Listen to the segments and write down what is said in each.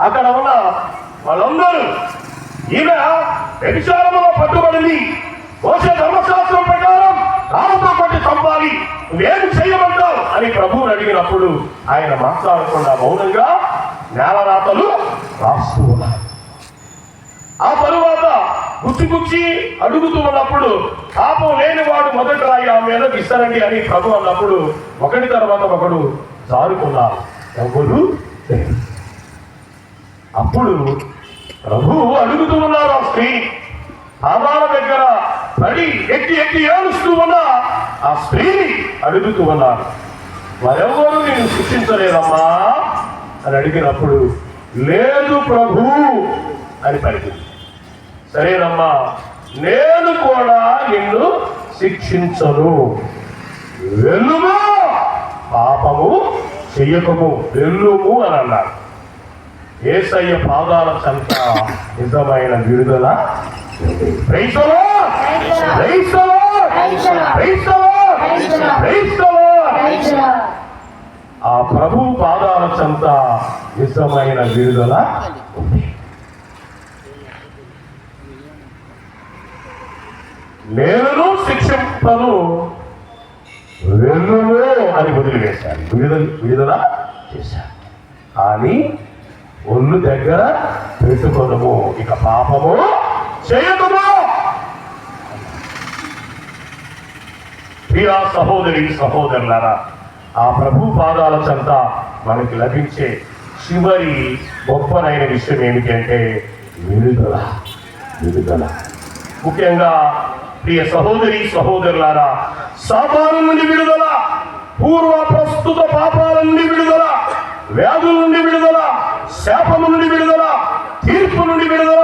అక్కడ ఉన్న వాళ్ళందరూ ఈమె వ్యభిచారంలో పట్టుబడింది, మోసే ధర్మశాస్త్రం ప్రకారం రాళ్ళతో కొట్టి చంపాలి, నువ్వేమి చేయమంటావు అని ప్రభువుని అడిగినప్పుడు ఆయన మాట్లాడకుండా మౌనంగా నేలరాతలు రాస్తూ ఉన్నారు. ఆ తరువాత గుచ్చి అడుగుతూ ఉన్నప్పుడు పాపం లేనివాడు మొదటి రాయి ఆ మీద ఇస్తారండి అని ప్రభు అన్నప్పుడు ఒకటి తర్వాత ఒకడు జారుకున్నారు. ఎవరు? అప్పుడు ప్రభు అడుగుతూ ఉన్నారు. ఆ స్త్రీ పాదాల దగ్గర పడి ఎట్టి ఏడుస్తూ ఉన్న ఆ స్త్రీని అడుగుతూ ఉన్నారు. మరెవ్వరూ నేను శిక్షించలేదమ్మా అని అడిగినప్పుడు లేదు ప్రభు అని పలికింది. సరేనమ్మా, నేను కూడా నిన్ను శిక్షించను, వెళ్ళుము, పాపము చెయ్యకము, వెళ్ళుము అని అన్నారు. యేసయ్య పాదాల చెంత నిజమైన విడుదల. Praise the lord, praise the lord, praise the lord, praise the lord. ఆ ప్రభు పాదాల చెంత నిజమైన విడుదల ఉంది. నేను శిక్షింపను, వెళ్ళుము అని వదిలివేశాను, విడుదల చేశాను. కానీ ఒళ్ళు దగ్గర పెట్టుకొనము, ఇక పాపము చేయదుము. ప్రియా సహోదరి సహోదరులారా, ఆ ప్రభు పాదాల చెంత మనకి లభించే చివరి గొప్పనైన విషయం ఏమిటంటే విడుదల. విడుదల ముఖ్యంగా ప్రియ సహోదరి సహోదరులారా, సాతాను నుండి విడుదల, పూర్వ ప్రస్తుత పాపాల నుండి విడుదల, వ్యాధుల నుండి విడుదల, శాపము నుండి విడుదల, తీర్పు నుండి విడుదల,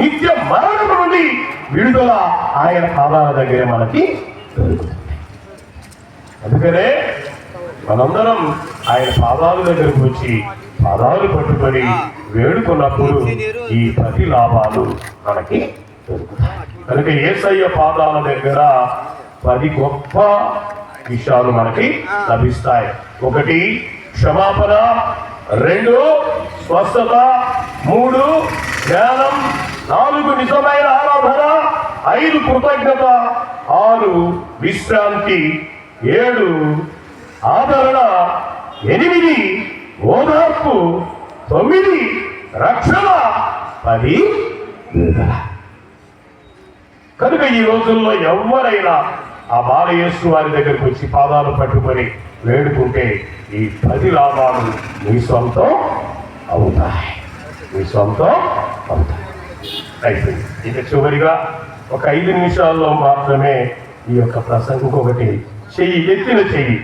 నిత్య మరణము నుండి విడుదల ఆయన పాదాల దగ్గర మనకి దొరుకుతుంది. అందుకనే మనందరం ఆయన పాదాల దగ్గరకు వచ్చి పాదాలు పట్టుకొని వేడుకున్నప్పుడు ఈ ప్రతి లాభాలు మనకి దొరుకుతాయి. కనుక యేసయ్య పాదాల దగ్గర 10 గొప్ప విషయాలు మనకి లభిస్తాయి. 1 క్షమాపణ, 2 స్వస్థత, 3 జ్ఞానం, 4 నిజమైన ఆరాధన, 5 కృతజ్ఞత, 6 విశ్రాంతి, 7 ఆదరణ, 8 ఓదార్పు, 9 రక్షణ, 10 విడుదల. కనుక ఈ రోజుల్లో ఎవరైనా ఆ బాలయేసు వారి దగ్గరికి వచ్చి పాదాలు పట్టుకొని వేడుకుంటే ఈ 10 లాభాలు మీ సొంతం అవుతాయి, మీ సొంతం అవుతాయి. అయిపోయింది. ఇక చివరిగా ఒక 5 నిమిషాల్లో మాత్రమే ఈ యొక్క ప్రసంగం. ఒకటి, చెయ్యి, ఎత్తిన చెయ్యి.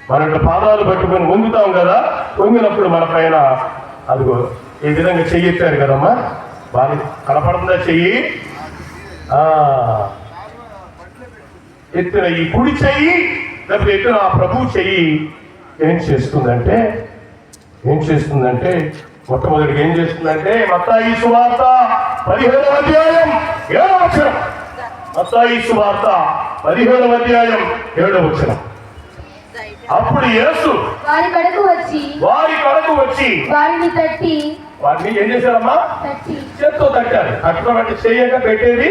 మన పాదాలు పట్టుకొని వంగుతాం కదా, వంగినప్పుడు మన పైన అదిగో ఈ విధంగా చెయ్యి ఎత్తారు కదమ్మా, బాగా కనపడుతుందా చెయ్యి? ఎత్తిన ఈ కుడి చెయ్యి లేకపోతే ఎత్తిన ఆ ప్రభు చెయ్యి ఏం చేస్తుందంటే మొట్టమొదటిగా ఏం చేస్తుందంటే మత్తయి సువార్త 17వ అధ్యాయం 7వ వచనం. మత్తయి సువార్త 17వ అధ్యాయం 7వ వచనం. అప్పుడు యేసు వారి కడకు వచ్చి వారిని ఏం చేశారమ్మా? చేత్తో తట్టారు. అట్లా బట్టి చేయక పెట్టేది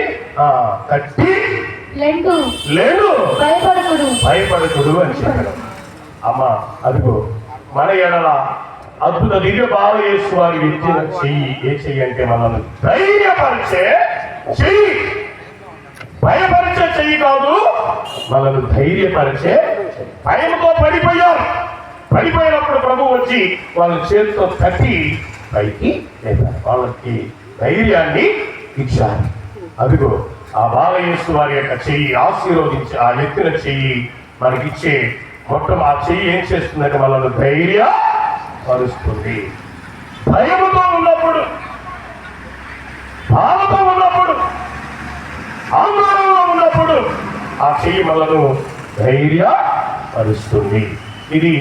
తట్టి లేడు భయపడకుడు అని చెప్పారు. అమ్మ అదిగో మన ఎడల అద్భుత దివ్య బాలయేసు వారి ఎత్తిన చెయ్యి. ఏ చెయ్యి అంటే మనల్ని ధైర్యపరిచే చెయ్యి, భయపరిచే చెయ్యి కాదు, మనల్ని ధైర్యపరిచే. భయంతో పడిపోయినప్పుడు ప్రభు వచ్చి వాళ్ళ చేతితో తట్టి పైకి లేపారు, వాళ్ళకి ధైర్యాన్ని ఇచ్చారు. అదిగో ఆ బాలయేసు వారి యొక్క చెయ్యి ఆశీర్వదించి ఆ ఎత్తిన చెయ్యి మనకిచ్చే మొత్తం ఆ చెయ్యి ఏం చేస్తుందంటే మనల్ని ధైర్యపరుస్తుంది. భయముతో ఉన్నప్పుడు, బాధతో ఉన్నప్పుడు, ఆందోళనలో ఉన్నప్పుడు ఆ చెయ్యి మనల్ని ధైర్యపరుస్తుంది. ఇది